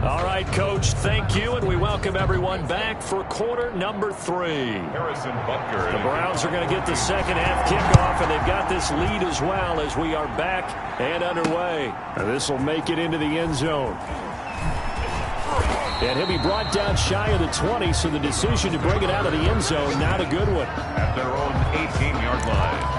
All right, Coach, thank you, and we welcome everyone back for quarter number 3. The Browns are going to get the second half kickoff, and they've got this lead as well as we are back and underway. This will make it into the end zone. And he'll be brought down shy of the 20, so the decision to bring it out of the end zone, not a good one. At their own 18-yard line.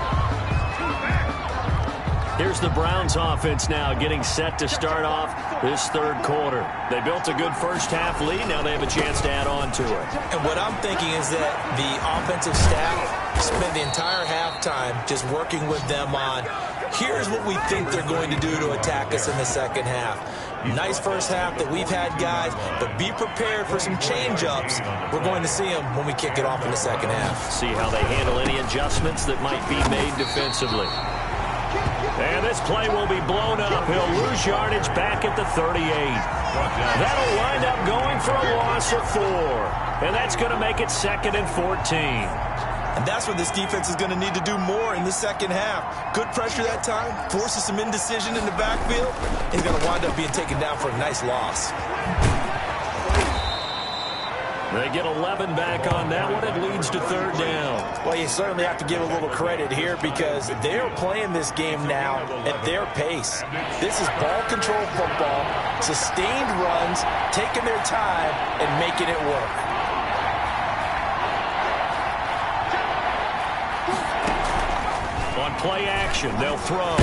Here's the Browns offense now getting set to start off this third quarter. They built a good first half lead. Now they have a chance to add on to it. And what I'm thinking is that the offensive staff spent the entire halftime just working with them on, here's what we think they're going to do to attack us in the second half. Nice first half that we've had, guys, but be prepared for some change-ups. We're going to see them when we kick it off in the second half. See how they handle any adjustments that might be made defensively. And this play will be blown up. He'll lose yardage back at the 38. That'll wind up going for a loss of 4. And that's going to make it 2nd and 14. And that's what this defense is going to need to do more in the second half. Good pressure that time, forces some indecision in the backfield. He's going to wind up being taken down for a nice loss. They get 11 back on that one. It leads to third down. Well, you certainly have to give a little credit here because they're playing this game now at their pace. This is ball control football, sustained runs, taking their time and making it work. On play action, they'll throw.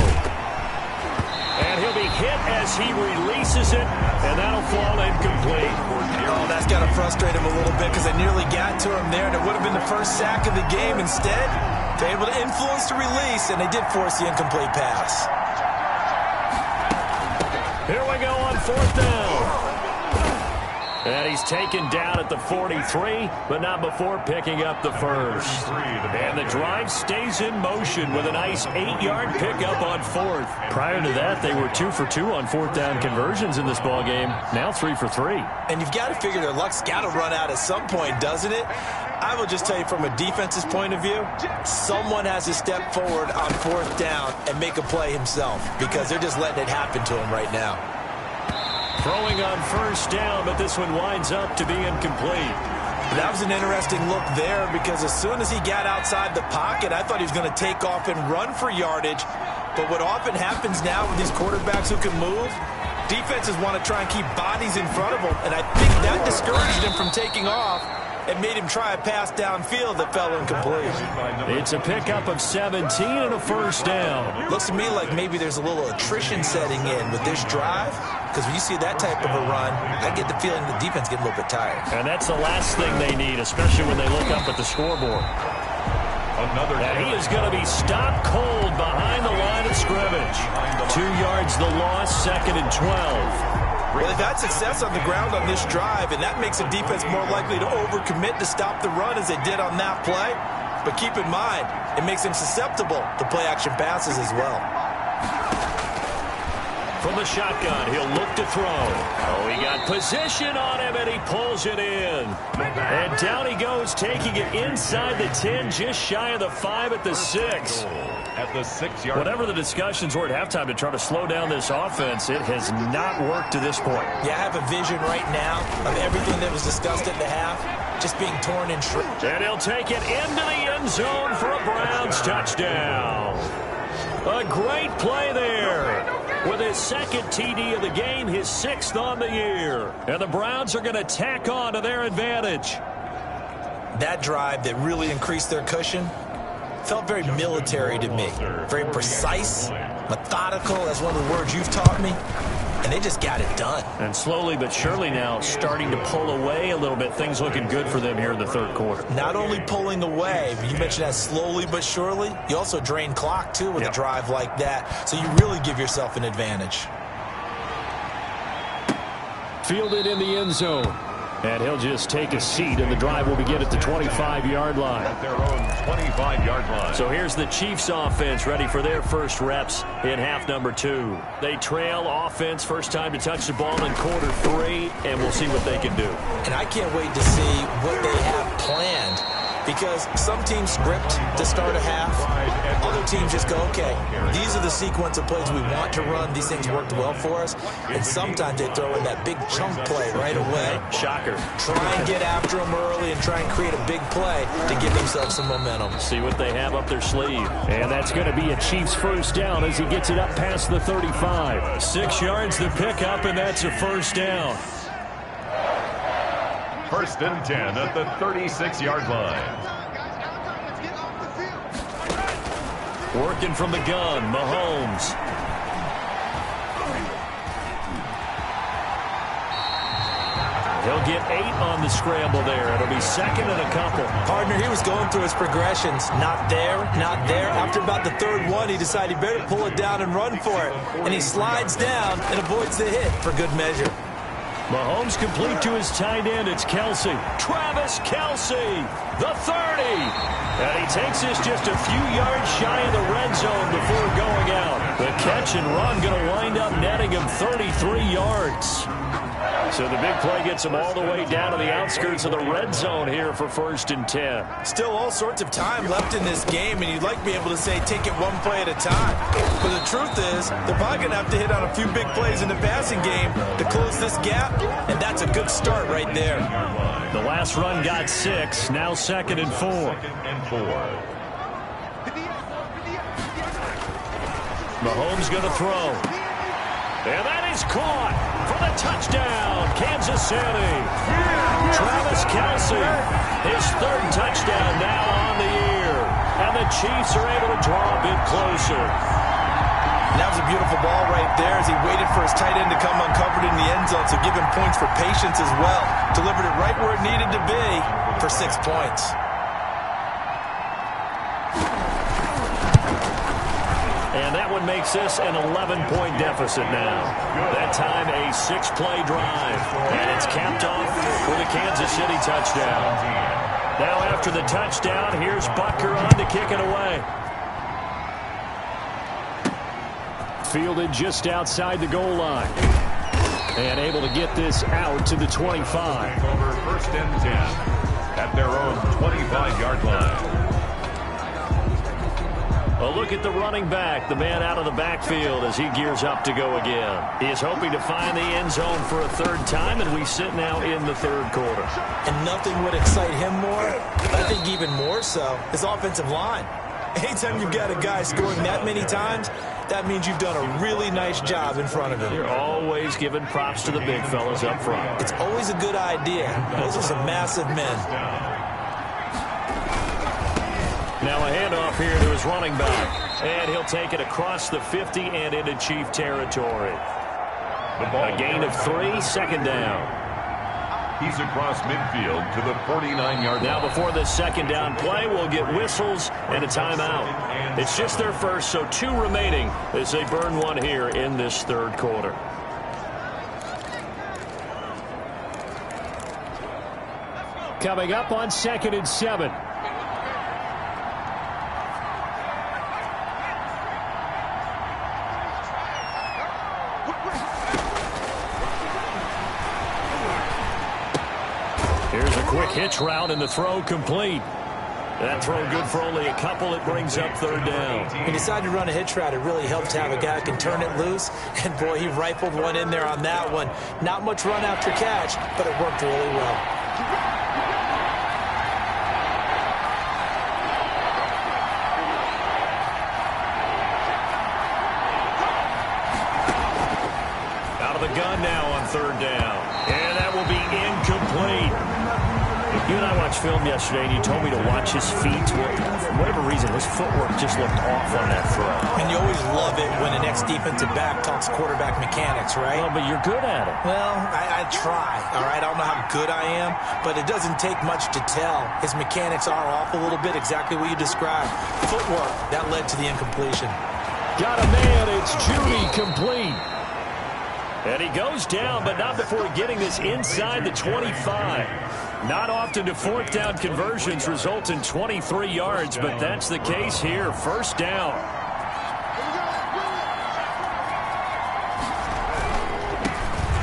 And he'll be hit as he releases it, and that'll fall incomplete. Oh, that's got to frustrate him a little bit because they nearly got to him there, and it would have been the first sack of the game. Instead, they're able to influence the release, and they did force the incomplete pass. Here we go on fourth down. And he's taken down at the 43, but not before picking up the first. And the drive stays in motion with a nice 8-yard pickup on fourth. Prior to that, they were 2 for 2 on fourth down conversions in this ballgame. Now 3 for 3. And you've got to figure their luck's got to run out at some point, doesn't it? I will just tell you from a defense's point of view, someone has to step forward on fourth down and make a play himself because they're just letting it happen to him right now. Throwing on first down, but this one winds up to be incomplete. That was an interesting look there because as soon as he got outside the pocket, I thought he was going to take off and run for yardage. But what often happens now with these quarterbacks who can move, defenses want to try and keep bodies in front of them, and I think that discouraged him from taking off and made him try a pass downfield that fell incomplete. It's a pickup of 17 and a first down. Looks to me like maybe there's a little attrition setting in with this drive, because when you see that type of a run, I get the feeling the defense getting a little bit tired. And that's the last thing they need, especially when they look up at the scoreboard. And he is going to be stopped cold behind the line of scrimmage. 2 yards the loss, 2nd and 12. Well, they've had success on the ground on this drive, and that makes a defense more likely to overcommit to stop the run as they did on that play. But keep in mind, it makes them susceptible to play-action passes as well. From the shotgun, he'll look to throw. Oh, he got position on him, and he pulls it in. And down he goes, taking it inside the 10, just shy of the 5 at the 6. At the 6-yard. Whatever the discussions were at halftime to try to slow down this offense, it has not worked to this point. Yeah, I have a vision right now of everything that was discussed at the half just being torn in shreds. And he'll take it into the end zone for a Browns touchdown. A great play there. With his second TD of the game, his 6th on the year. And the Browns are going to tack on to their advantage. That drive that really increased their cushion felt very military to me. Very precise, methodical, that's one of the words you've taught me. And they just got it done. And slowly but surely now starting to pull away a little bit. Things looking good for them here in the third quarter. Not only pulling away, but you mentioned that slowly but surely. You also drain clock, too, with a drive like that. So you really give yourself an advantage. Fielded in the end zone. And he'll just take a seat, and the drive will begin at the 25-yard line. At their own 25-yard line. So here's the Chiefs offense ready for their first reps in half number 2. They trail offense, first time to touch the ball in quarter 3, and we'll see what they can do. And I can't wait to see what they have planned Because some teams script to start a half. Other teams just go, okay, these are the sequence of plays we want to run. These things worked well for us. And sometimes they throw in that big chunk play right away. Shocker. Try and get after them early and try and create a big play to give themselves some momentum. See what they have up their sleeve. And that's going to be a Chiefs first down as he gets it up past the 35. 6 yards the pickup, and that's a first down. First and 10 at the 36-yard line. Working from the gun, Mahomes. He'll get 8 on the scramble there. It'll be second and a couple. Partner, he was going through his progressions. Not there, not there. After about the third one, he decided he better pull it down and run for it. And he slides down and avoids the hit for good measure. Mahomes complete to his tight end. It's Kelsey. Travis Kelsey, the 30. And he takes this just a few yards shy of the red zone before going out. The catch and run going to wind up netting him 33 yards. So the big play gets him all the way down to the outskirts of the red zone here for first and 10. Still all sorts of time left in this game, and you'd like to be able to say take it one play at a time. But the truth is, they're probably going to have to hit on a few big plays in the passing game to close this gap, and that's a good start right there. The last run got 6, now second and 4. Mahomes going to throw. And that is caught for the touchdown, Kansas City. Travis Kelsey, his 3rd touchdown now on the year. And the Chiefs are able to draw a bit closer. That was a beautiful ball right there as he waited for his tight end to come uncovered in the end zone, so give him points for patience as well. Delivered it right where it needed to be for 6 points. And that one makes this an 11-point deficit now. That time a 6-play drive. And it's capped off with a Kansas City touchdown. Now after the touchdown, here's Butker on to kick it away. Fielded just outside the goal line. And able to get this out to the 25. Over first and 10 at their own 25-yard line. A look at the running back, the man out of the backfield as he gears up to go again. He is hoping to find the end zone for a 3rd time, and we sit now in the 3rd quarter. And nothing would excite him more, I think even more so, his offensive line. Anytime you've got a guy scoring that many times, that means you've done a really nice job in front of him. You're always giving props to the big fellas up front. It's always a good idea. Those are some massive men. Now a handoff here to his running back. And he'll take it across the 50 and into Chief territory. A gain of 3, second down. He's across midfield to the 49-yard line. Now before this second down play, we'll get whistles and a timeout. It's just their first, so 2 remaining as they burn one here in this 3rd quarter. Coming up on 2nd and 7. Here's a quick hitch route and the throw complete. That throw good for only a couple. It brings up 3rd down. He decided to run a hitch route. It really helps to have a guy who can turn it loose. And, boy, he rifled one in there on that one. Not much run after catch, but it worked really well. Out of the gun now on 3rd down. And that will be incomplete. You and I watched film yesterday, and you told me to watch his feet. Well, for whatever reason, his footwork just looked off on that throw. And you always love it when an ex-defensive back talks quarterback mechanics, right? Well, but you're good at it. Well, I try, all right? I don't know how good I am, but it doesn't take much to tell. His mechanics are off a little bit, exactly what you described. Footwork, that led to the incompletion. Got a man, it's Judy, complete. And he goes down, but not before getting this inside the 25. Not often do 4th down conversions result in 23 yards, but that's the case here. First down.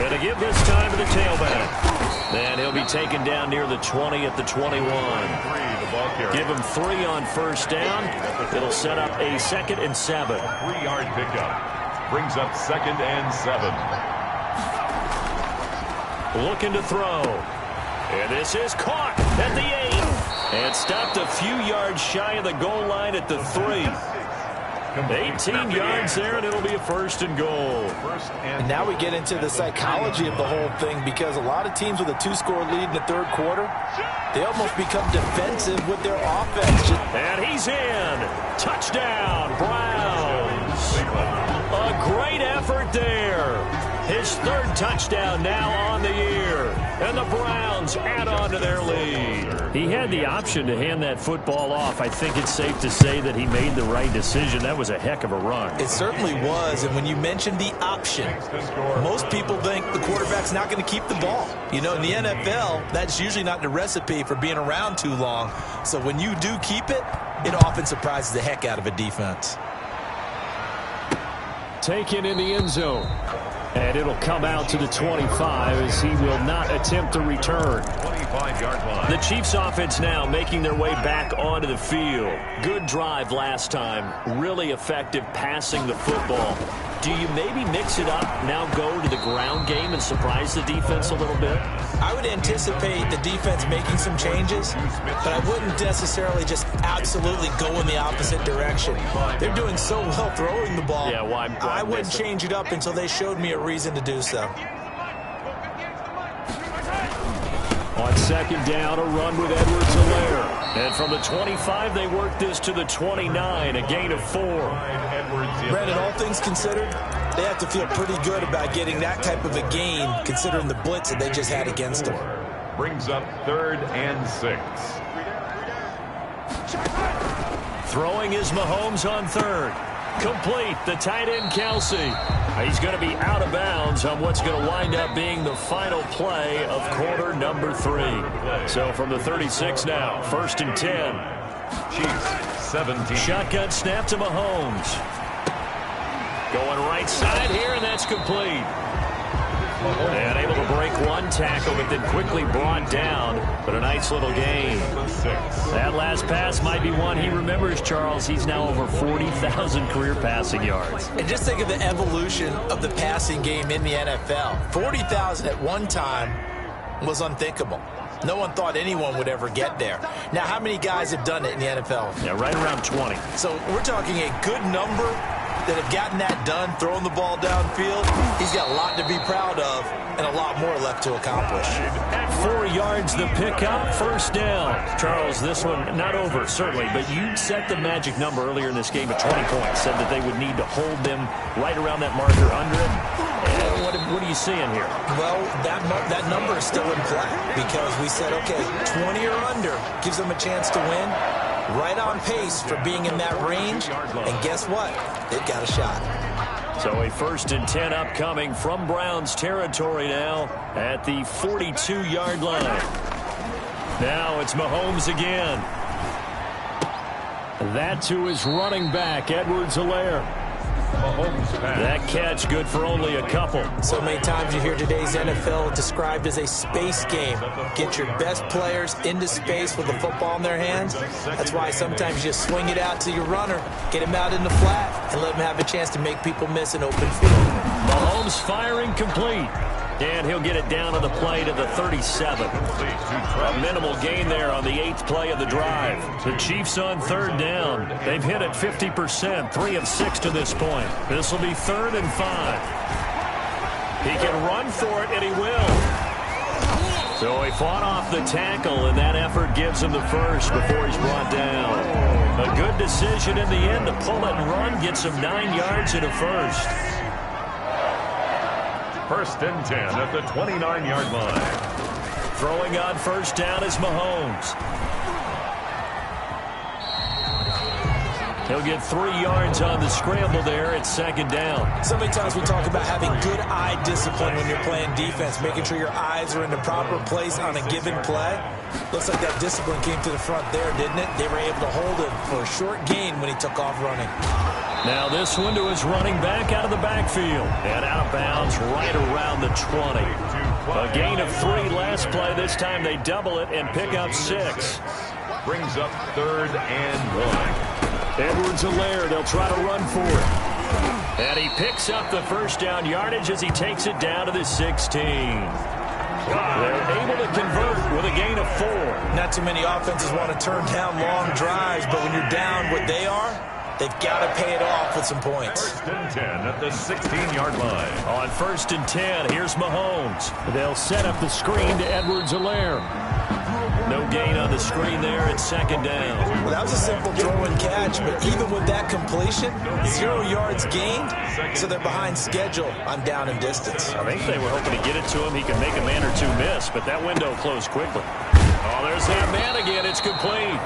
And to give this time to the tailback. And he'll be taken down near the 20 at the 21. Give him 3 on first down. It'll set up a 2nd and 7. 3-yard pickup. Brings up 2nd and 7. Looking to throw. And this is caught at the 8. And stopped a few yards shy of the goal line at the 3. 18 yards there, and it'll be a 1st and goal. And now we get into the psychology of the whole thing, because a lot of teams with a 2-score lead in the 3rd quarter, they almost become defensive with their offense. And he's in. Touchdown, Browns. A great effort there. His 3rd touchdown now on the year. And the Browns add on to their lead. He had the option to hand that football off. I think it's safe to say that he made the right decision. That was a heck of a run. It certainly was. And when you mentioned the option, most people think the quarterback's not going to keep the ball. You know, in the NFL, that's usually not the recipe for being around too long. So when you do keep it, it often surprises the heck out of a defense. Taken in the end zone. And it'll come out to the 25 as he will not attempt to return. 25-yard line. The Chiefs offense now making their way back onto the field. Good drive last time. Really effective passing the football. Do you maybe mix it up, now go to the ground game and surprise the defense a little bit? I would anticipate the defense making some changes, but I wouldn't necessarily just absolutely go in the opposite direction. They're doing so well throwing the ball. Yeah, why I wouldn't change it up until they showed me a reason to do so. On 2nd down, a run with Edwards-Helaire. And from the 25, they work this to the 29, a gain of 4. Brandon, all things considered, they have to feel pretty good about getting that type of a gain, considering the blitz that they just had against them. Brings up 3rd and 6. Throwing is Mahomes on 3rd. Complete, the tight end Kelsey. He's going to be out of bounds on what's going to wind up being the final play of quarter number 3. So from the 36 now, 1st and 10. Chiefs 17. Shotgun snap to Mahomes. Going right side here, and that's complete. And able to break one tackle, but then quickly brought down. But a nice little gain. That last pass might be one he remembers, Charles. He's now over 40,000 career passing yards. And just think of the evolution of the passing game in the NFL. 40,000 at one time was unthinkable. No one thought anyone would ever get there. Now, how many guys have done it in the NFL? Yeah, right around 20. So we're talking a good number that have gotten that done, throwing the ball downfield. He's got a lot to be proud of and a lot more left to accomplish. At 4 yards, the pickup, 1st down. Charles, this one not over, certainly, but you set the magic number earlier in this game at 20 points. Said that they would need to hold them right around that marker under it. And what are you seeing here? Well, that number is still in play because we said, okay, 20 or under gives them a chance to win. Right on pace for being in that range. And guess what? They've got a shot. So a 1st and 10 upcoming from Browns territory now at the 42-yard line. Now it's Mahomes again. That to his running back, Edwards-Helaire. That catch good for only a couple. So many times you hear today's NFL described as a space game. Get your best players into space with the football in their hands. That's why sometimes you just swing it out to your runner, get him out in the flat, and let him have a chance to make people miss an open field. Mahomes firing complete. And he'll get it down to the play to the 37. A minimal gain there on the 8th play of the drive. The Chiefs on 3rd down. They've hit it 50%, 3 of 6 to this point. This will be 3rd and 5. He can run for it, and he will. So he fought off the tackle, and that effort gives him the first before he's brought down. A good decision in the end to pull it and run, gets him 9 yards and a first. 1st and 10 at the 29-yard line. Throwing on 1st down is Mahomes. He'll get 3 yards on the scramble there at 2nd down. So many times we talk about having good eye discipline when you're playing defense, making sure your eyes are in the proper place on a given play. Looks like that discipline came to the front there, didn't it? They were able to hold him for a short gain when he took off running. Now this one to his running back out of the backfield. And out of bounds right around the 20. A gain of 3 last play. This time they double it and pick up 6. Brings up 3rd and 1. Edwards-Helaire, they'll try to run for it. And he picks up the first down yardage as he takes it down to the 16. They're able to convert with a gain of 4. Not too many offenses want to turn down long drives, but when you're down what they are, they've got to pay it off with some points. 1st and 10 at the 16-yard line. On 1st and 10, here's Mahomes. They'll set up the screen to Edwards-Helaire. No gain on the screen there. It's 2nd down. Well, that was a simple throw and catch, but even with that completion, 0 yards gained, so they're behind schedule on down and distance. I think they were hoping to get it to him. He could make a man or two miss, but that window closed quickly. Oh, there's that man again. It's complete.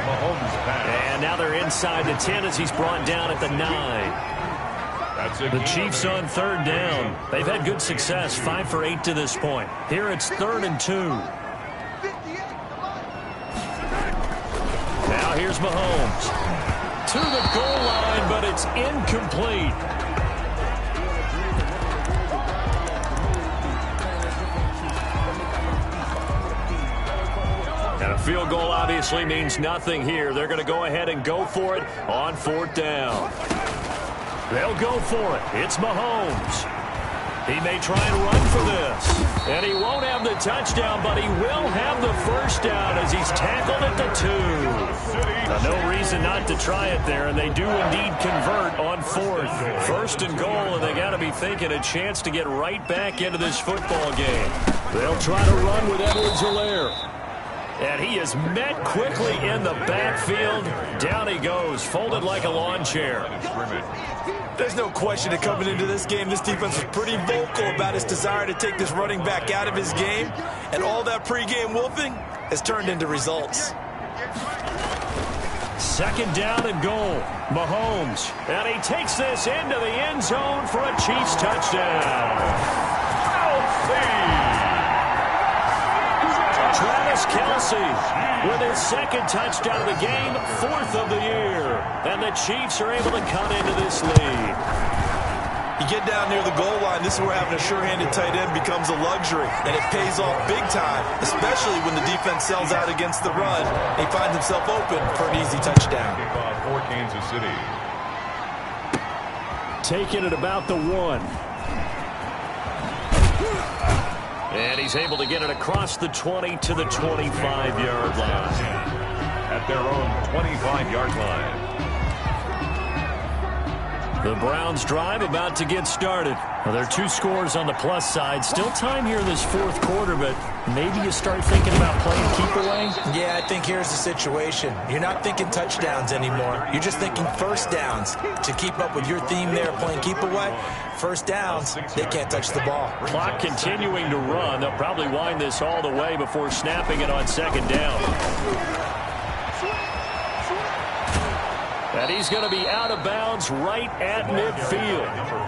Mahomes pass. And now they're inside the 10 as he's brought down at the 9. The Chiefs on 3rd down. They've had good success, 5 for 8 to this point. Here it's 3rd and 2. Now here's Mahomes. To the goal line, but it's incomplete. And a field goal obviously means nothing here. They're going to go ahead and go for it on 4th down. They'll go for it. It's Mahomes. He may try and run for this. And he won't have the touchdown, but he will have the first down as he's tackled at the 2. Now, no reason not to try it there, and they do indeed convert on 4th. 1st and goal, and they got to be thinking a chance to get right back into this football game. They'll try to run with Edwards-Helaire. And he is met quickly in the backfield. Down he goes, folded like a lawn chair. There's no question that coming into this game, this defense was pretty vocal about its desire to take this running back out of his game. And all that pregame wolfing has turned into results. 2nd down and goal. Mahomes. And he takes this into the end zone for a Chiefs touchdown. Travis Kelce with his 2nd touchdown of the game, 4th of the year. And the Chiefs are able to cut into this lead. You get down near the goal line, this is where having a sure-handed tight end becomes a luxury. And it pays off big time, especially when the defense sells out against the run. He finds himself open for an easy touchdown. For Kansas City. Taking it about the 1. And he's able to get it across the 20 to the 25-yard line. At their own 25-yard line. The Browns drive about to get started. Well, there are 2 scores on the plus side. Still time here in this 4th quarter, but maybe you start thinking about playing keep away? Yeah, I think here's the situation. You're not thinking touchdowns anymore. You're just thinking first downs. To keep up with your theme there, playing keep away, first downs, they can't touch the ball. Clock continuing to run. They'll probably wind this all the way before snapping it on 2nd down. And he's going to be out of bounds right at midfield. Number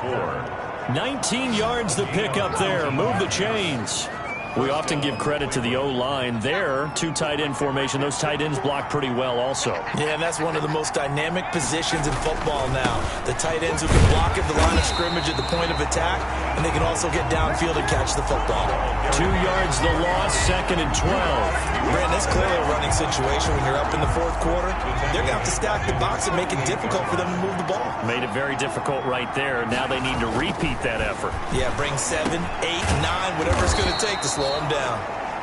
4. 19 yards to pick up there. Move the chains. We often give credit to the O-line there. 2 tight end formation. Those tight ends block pretty well also. Yeah, and that's one of the most dynamic positions in football now. The tight ends who can block at the line of scrimmage at the point of attack, and they can also get downfield and catch the football. 2 yards the loss, 2nd and 12. Brandon, that's clearly a running situation when you're up in the 4th quarter. They're going to have to stack the box and make it difficult for them to move the ball. Made it very difficult right there. Now they need to repeat that effort. Yeah, bring 7, 8, 9, whatever it's going to take to slow him down.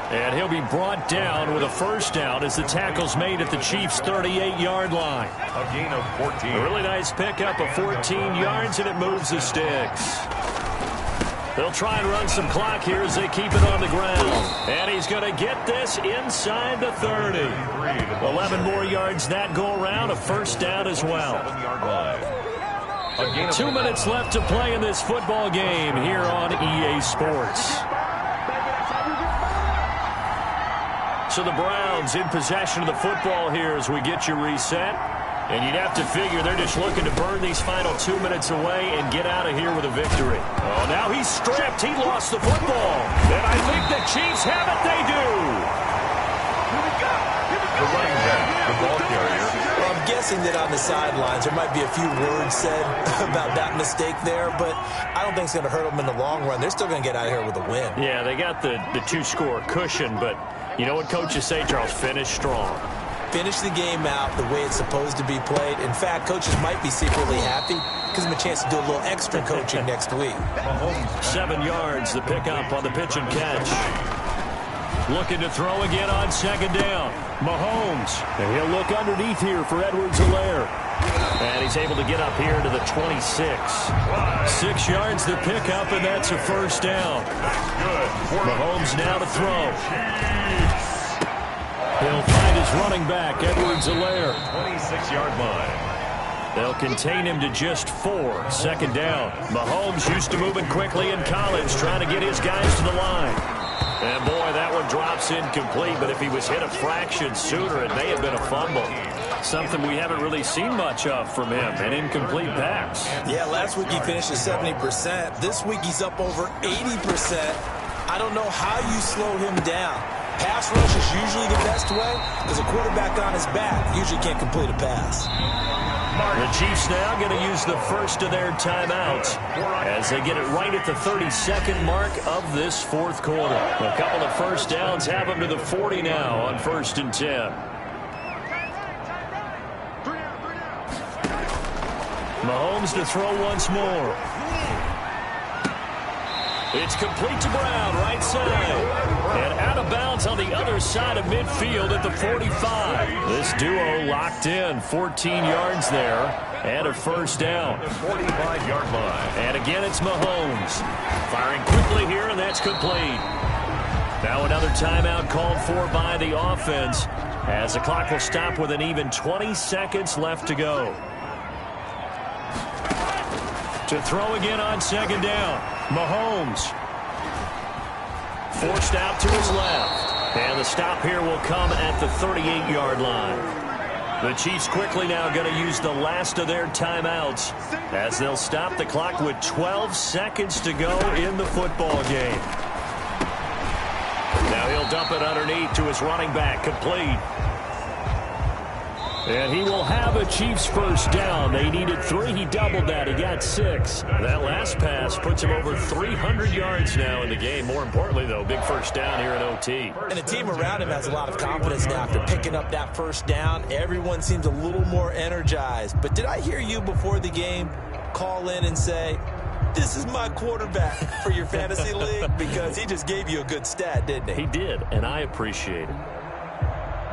And he'll be brought down with a first down as the tackle's made at the Chiefs' 38-yard line. A gain of 14. A really nice pickup of 14 yards, and it moves the sticks. They'll try and run some clock here as they keep it on the ground. And he's going to get this inside the 30. 11 more yards that go around, a first down as well. 7-yard line. 2 minutes left to play in this football game here on EA Sports. So the Browns in possession of the football here as we get you reset. And you'd have to figure they're just looking to burn these final 2 minutes away and get out of here with a victory. Oh, now he's stripped. He lost the football. And I think the Chiefs have it. They do. Here we go. the running back, the ball carrier. Well, I'm guessing that on the sidelines there might be a few words said about that mistake there, but I don't think it's going to hurt them in the long run. They're still going to get out of here with a win. Yeah, they got the two-score cushion, but you know what coaches say, Charles? Finish strong. Finish the game out the way it's supposed to be played. In fact, coaches might be secretly happy. Gives them a chance to do a little extra coaching next week. 7 yards, the pickup on the pitch and catch. Looking to throw again on second down. Mahomes. And he'll look underneath here for Edwards-Helaire. And he's able to get up here to the 26. 6 yards the pickup, and that's a first down. Mahomes now to throw. He'll find his running back, Edwards-Helaire. 26-yard line. They'll contain him to just 4. Second down. Mahomes used to moving quickly in college, trying to get his guys to the line. And, boy, that one drops incomplete, but if he was hit a fraction sooner, it may have been a fumble. Something we haven't really seen much of from him, an incomplete pass. Yeah, last week he finished at 70%. This week he's up over 80%. I don't know how you slow him down. Pass rush is usually the best way because a quarterback on his back usually can't complete a pass. The Chiefs now going to use the first of their timeouts as they get it right at the 32nd mark of this fourth quarter. A couple of first downs have them to the 40 now on 1st and 10. Mahomes to throw once more. It's complete to Brown, right side. And out of bounds on the other side of midfield at the 45. This duo locked in, 14 yards there, and a first down. 45-yard line. And again, it's Mahomes. Firing quickly here, and that's complete. Now another timeout called for by the offense as the clock will stop with an even 20 seconds left to go. To throw again on second down. Mahomes. Forced out to his left. And the stop here will come at the 38-yard line. The Chiefs quickly now going to use the last of their timeouts as they'll stop the clock with 12 seconds to go in the football game. Now he'll dump it underneath to his running back, complete. And he will have a Chiefs first down. They needed 3. He doubled that. He got 6. That last pass puts him over 300 yards now in the game. More importantly, though, big first down here in OT. And the team around him has a lot of confidence now after picking up that first down. Everyone seems a little more energized. But did I hear you before the game call in and say, this is my quarterback for your fantasy league? Because he just gave you a good stat, didn't he? He did, and I appreciate it.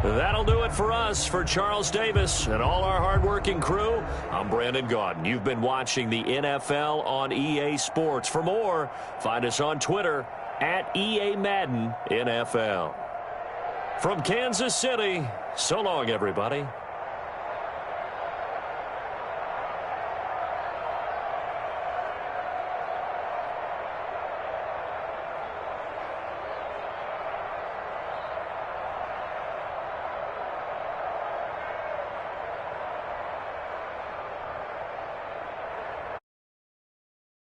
That'll do it for us. For Charles Davis and all our hardworking crew, I'm Brandon Gaudin. You've been watching the NFL on EA Sports. For more, find us on Twitter at EA Madden NFL. From Kansas City, so long, everybody.